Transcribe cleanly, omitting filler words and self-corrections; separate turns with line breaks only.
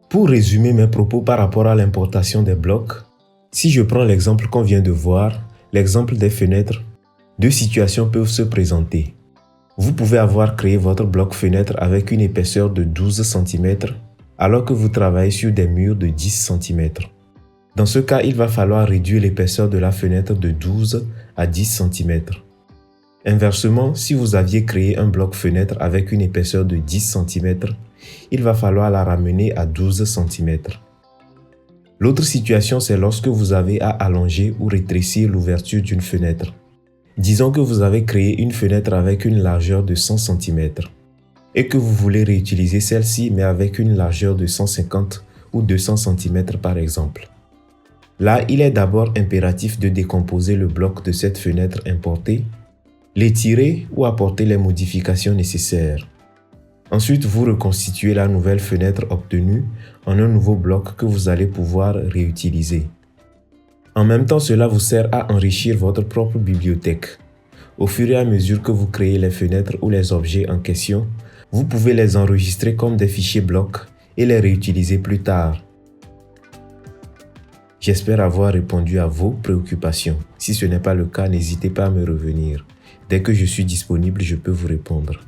Pour résumer mes propos par rapport à l'importation des blocs, si je prends l'exemple qu'on vient de voir, l'exemple des fenêtres, deux situations peuvent se présenter. Vous pouvez avoir créé votre bloc fenêtre avec une épaisseur de 12 cm alors que vous travaillez sur des murs de 10 cm. Dans ce cas, il va falloir réduire l'épaisseur de la fenêtre de 12 à 10 cm. Inversement, si vous aviez créé un bloc fenêtre avec une épaisseur de 10 cm, il va falloir la ramener à 12 cm. L'autre situation, c'est lorsque vous avez à allonger ou rétrécir l'ouverture d'une fenêtre. Disons que vous avez créé une fenêtre avec une largeur de 100 cm et que vous voulez réutiliser celle-ci mais avec une largeur de 150 ou 200 cm par exemple. Là, il est d'abord impératif de décomposer le bloc de cette fenêtre importée, l'étirer ou apporter les modifications nécessaires. Ensuite, vous reconstituez la nouvelle fenêtre obtenue en un nouveau bloc que vous allez pouvoir réutiliser. En même temps, cela vous sert à enrichir votre propre bibliothèque. Au fur et à mesure que vous créez les fenêtres ou les objets en question, vous pouvez les enregistrer comme des fichiers blocs et les réutiliser plus tard. J'espère avoir répondu à vos préoccupations. Si ce n'est pas le cas, n'hésitez pas à me revenir. Dès que je suis disponible, je peux vous répondre.